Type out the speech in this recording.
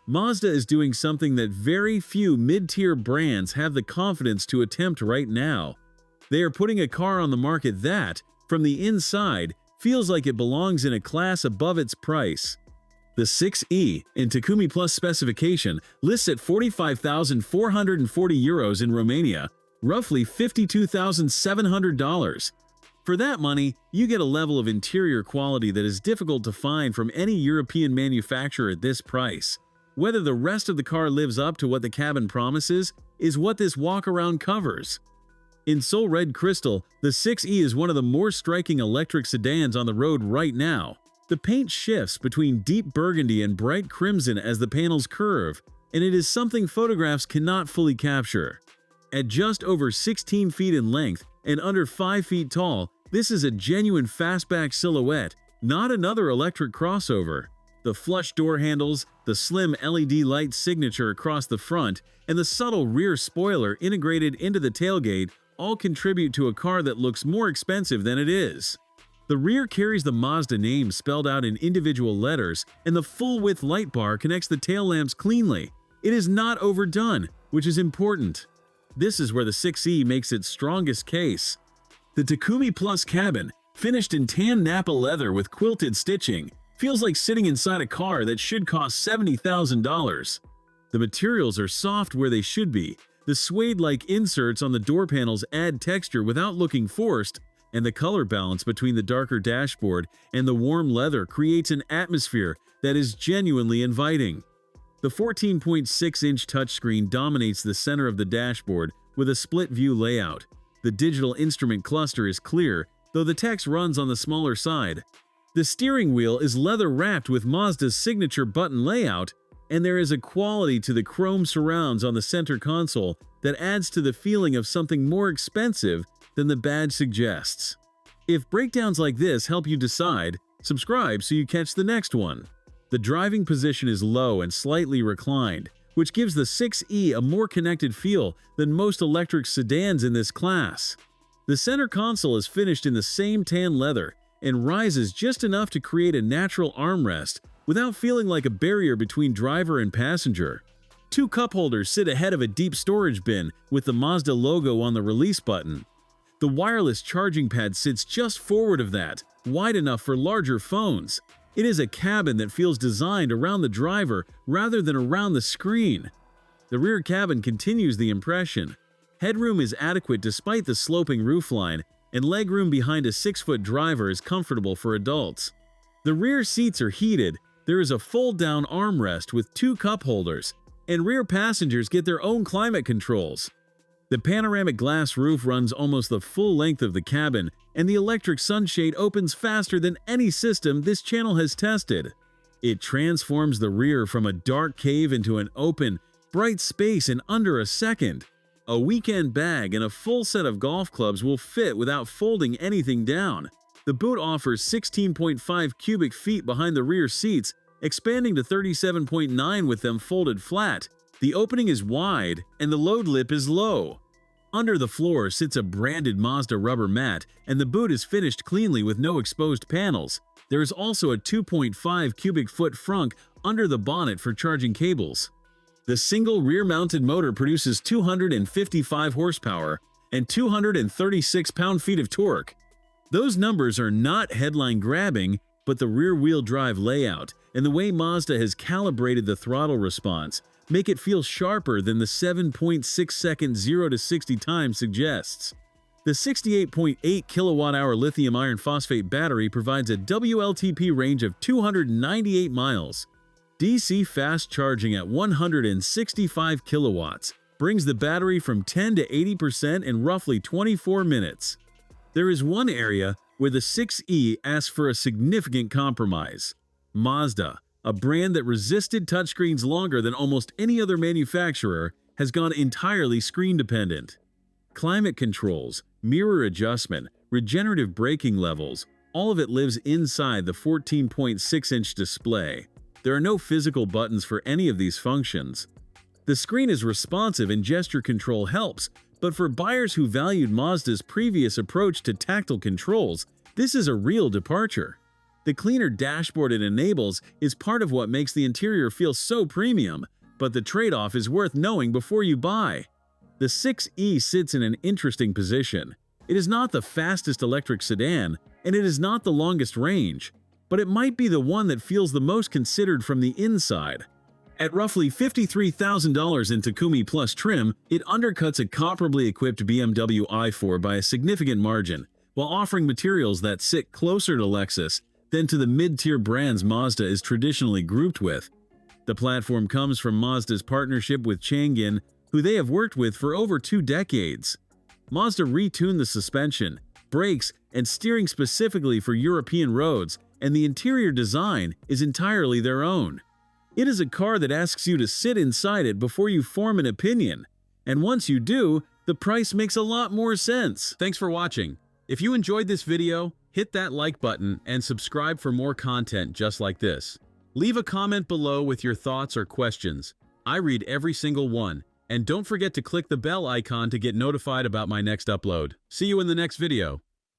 Mazda is doing something that very few mid-tier brands have the confidence to attempt right now. They are putting a car on the market that, from the inside, feels like it belongs in a class above its price. The 6e, in Takumi Plus specification, lists at €45,440 in Romania, roughly $52,700. For that money, you get a level of interior quality that is difficult to find from any European manufacturer at this price. Whether the rest of the car lives up to what the cabin promises is what this walk-around covers. In Soul Red Crystal, the 6e is one of the more striking electric sedans on the road right now. The paint shifts between deep burgundy and bright crimson as the panels curve, and it is something photographs cannot fully capture. At just over 16 feet in length and under 5 feet tall, this is a genuine fastback silhouette, not another electric crossover. The flush door handles, the slim LED light signature across the front, and the subtle rear spoiler integrated into the tailgate all contribute to a car that looks more expensive than it is. The rear carries the Mazda name spelled out in individual letters, and the full-width light bar connects the tail lamps cleanly. It is not overdone, which is important. This is where the 6e makes its strongest case. The Takumi Plus cabin, finished in tan Nappa leather with quilted stitching, feels like sitting inside a car that should cost $70,000. The materials are soft where they should be. The suede-like inserts on the door panels add texture without looking forced, and the color balance between the darker dashboard and the warm leather creates an atmosphere that is genuinely inviting. The 14.6-inch touchscreen dominates the center of the dashboard with a split-view layout. The digital instrument cluster is clear, though the text runs on the smaller side. The steering wheel is leather-wrapped with Mazda's signature button layout, and there is a quality to the chrome surrounds on the center console that adds to the feeling of something more expensive than the badge suggests. If breakdowns like this help you decide, subscribe so you catch the next one. The driving position is low and slightly reclined, which gives the 6e a more connected feel than most electric sedans in this class. The center console is finished in the same tan leather and rises just enough to create a natural armrest without feeling like a barrier between driver and passenger. Two cup holders sit ahead of a deep storage bin with the Mazda logo on the release button. The wireless charging pad sits just forward of that, wide enough for larger phones. It is a cabin that feels designed around the driver rather than around the screen. The rear cabin continues the impression. Headroom is adequate despite the sloping roofline, and legroom behind a 6-foot driver is comfortable for adults. The rear seats are heated, there is a fold-down armrest with two cup holders, and rear passengers get their own climate controls. The panoramic glass roof runs almost the full length of the cabin, and the electric sunshade opens faster than any system this channel has tested. It transforms the rear from a dark cave into an open, bright space in under a second. A weekend bag and a full set of golf clubs will fit without folding anything down. The boot offers 16.5 cubic feet behind the rear seats, expanding to 37.9 with them folded flat. The opening is wide and the load lip is low. Under the floor sits a branded Mazda rubber mat, and the boot is finished cleanly with no exposed panels. There is also a 2.5 cubic foot frunk under the bonnet for charging cables. The single rear-mounted motor produces 255 horsepower and 236 pound-feet of torque. Those numbers are not headline-grabbing, but the rear-wheel drive layout and the way Mazda has calibrated the throttle response make it feel sharper than the 7.6-second 0 to 60 time suggests. The 68.8 kilowatt-hour lithium iron phosphate battery provides a WLTP range of 298 miles. DC fast charging at 165 kilowatts brings the battery from 10 to 80% in roughly 24 minutes. There is one area where the 6e asks for a significant compromise. Mazda, a brand that resisted touchscreens longer than almost any other manufacturer, has gone entirely screen-dependent. Climate controls, mirror adjustment, regenerative braking levels, all of it lives inside the 14.6-inch display. There are no physical buttons for any of these functions. The screen is responsive and gesture control helps, but for buyers who valued Mazda's previous approach to tactile controls, this is a real departure. The cleaner dashboard it enables is part of what makes the interior feel so premium, but the trade-off is worth knowing before you buy. The 6e sits in an interesting position. It is not the fastest electric sedan, and it is not the longest range, but it might be the one that feels the most considered from the inside. At roughly $53,000 in Takumi Plus trim, it undercuts a comparably equipped BMW i4 by a significant margin, while offering materials that sit closer to Lexus than to the mid-tier brands Mazda is traditionally grouped with. The platform comes from Mazda's partnership with Changan, who they have worked with for over 2 decades. Mazda retuned the suspension, brakes, and steering specifically for European roads, and the interior design is entirely their own. It is a car that asks you to sit inside it before you form an opinion, and once you do, the price makes a lot more sense. Thanks for watching. If you enjoyed this video, hit that like button and subscribe for more content just like this. Leave a comment below with your thoughts or questions. I read every single one, and don't forget to click the bell icon to get notified about my next upload. See you in the next video.